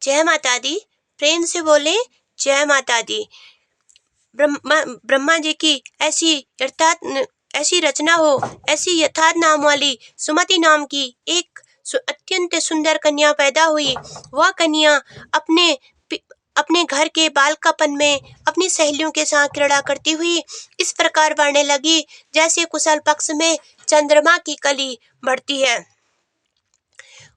जय माता दी। प्रेम से बोले जय माता दी। ब्रह्मा जी की ऐसी रचना हो, ऐसी यथार्थ नाम वाली सुमति नाम की एक अत्यंत सुंदर कन्या पैदा हुई। वह कन्या अपने घर के बालकापन में अपनी सहेलियों के साथ क्रीड़ा करती हुई इस प्रकार बढ़ने लगी जैसे कुशल पक्ष में चंद्रमा की कली बढ़ती है।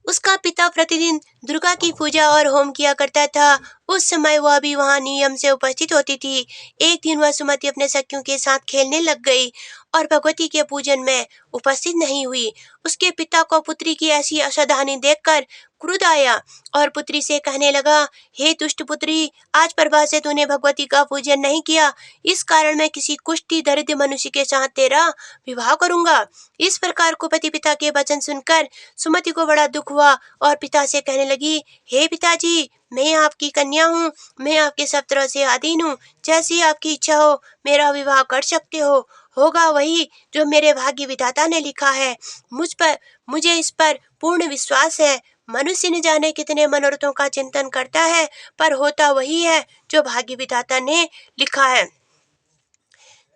उसका पिता प्रतिदिन दुर्गा की पूजा और होम किया करता था। उस समय वह भी वहां नियम से उपस्थित होती थी। एक दिन वह सुमति अपने सखियों के साथ खेलने लग गई और भगवती के पूजन में उपस्थित नहीं हुई। उसके पिता को पुत्री की ऐसी असावधानी देखकर क्रोध आया और पुत्री से कहने लगा, हे दुष्ट पुत्री, आज प्रभात से तूने भगवती का पूजन नहीं किया, इस कारण मैं किसी कुष्ठी दरिद्र मनुष्य के साथ तेरा विवाह करूंगा। इस प्रकार कुपति पिता के वचन सुनकर सुमति को बड़ा दुख हुआ और पिता से कहने लगी, हे पिताजी, मैं आपकी कन्या हूँ, मैं आपके सब तरह से अधीन हूँ, जैसी आपकी इच्छा हो मेरा विवाह कर सकते हो। होगा वही जो मेरे भाग्य विधाता ने लिखा है। मुझे इस पर पूर्ण विश्वास है। मनुष्य न जाने कितने मनोरथों का चिंतन करता है, पर होता वही है जो भाग्य विधाता ने लिखा है।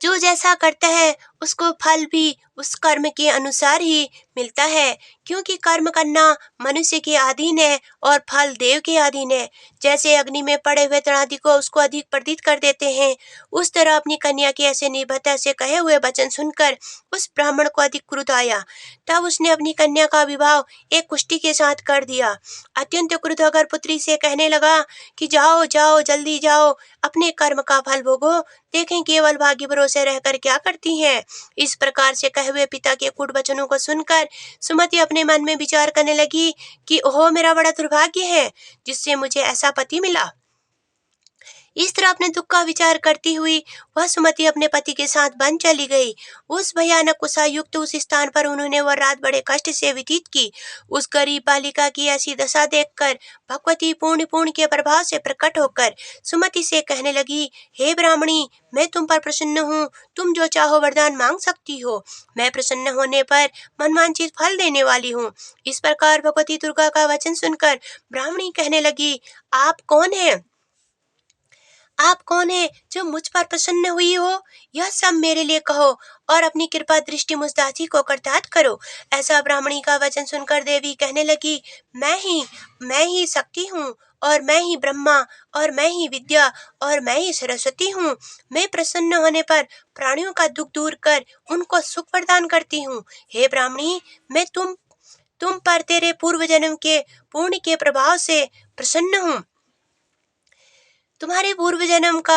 जो जैसा करता है उसको फल भी उस कर्म के अनुसार ही मिलता है, क्योंकि कर्म करना मनुष्य के अधीन है और फल देव के अधीन है। जैसे अग्नि में पड़े हुए तृणादि को उसको अधिक प्रतीत कर देते हैं, उस तरह अपनी कन्या के ऐसे निर्भयता से कहे हुए वचन सुनकर उस ब्राह्मण को अधिक क्रोध आया। तब उसने अपनी कन्या का विवाह एक कुष्ठी के साथ कर दिया। अत्यंत क्रुद्ध होकर पुत्री से कहने लगा कि जाओ जाओ, जल्दी जाओ, अपने कर्म का फल भोगो, देखें केवल भाग्य भरोसे रहकर क्या करती हैं। इस प्रकार से कहे हुए पिता के कूट वचनों को सुनकर सुमति अपने मन में विचार करने लगी कि ओह, मेरा बड़ा दुर्भाग्य है जिससे मुझे ऐसा पति मिला। इस तरह अपने दुख का विचार करती हुई वह सुमति अपने पति के साथ वन चली गई। उस भयानक कुशायुक्त उस स्थान पर उन्होंने वह रात बड़े कष्ट से व्यतीत की। उस गरीब बालिका की ऐसी दशा देखकर भगवती पूर्ण के प्रभाव से प्रकट होकर सुमति से कहने लगी, हे ब्राह्मणी, मैं तुम पर प्रसन्न हूँ, तुम जो चाहो वरदान मांग सकती हो। मैं प्रसन्न होने पर मनवांछित फल देने वाली हूँ। इस प्रकार भगवती दुर्गा का वचन सुनकर ब्राह्मणी कहने लगी, आप कौन है? आप कौन है जो मुझ पर प्रसन्न हुई हो? यह सब मेरे लिए कहो और अपनी कृपा दृष्टि मुझ दासी को कर्तार्थ करो। ऐसा ब्राह्मणी का वचन सुनकर देवी कहने लगी, मैं ही शक्ति हूँ और मैं ही ब्रह्मा और मैं ही विद्या और मैं ही सरस्वती हूँ। मैं प्रसन्न होने पर प्राणियों का दुख दूर कर उनको सुख प्रदान करती हूँ। हे ब्राह्मणी, मैं तुम पर तेरे पूर्व जन्म के पुण्य के प्रभाव से प्रसन्न हूँ। तुम्हारे पूर्व जन्म का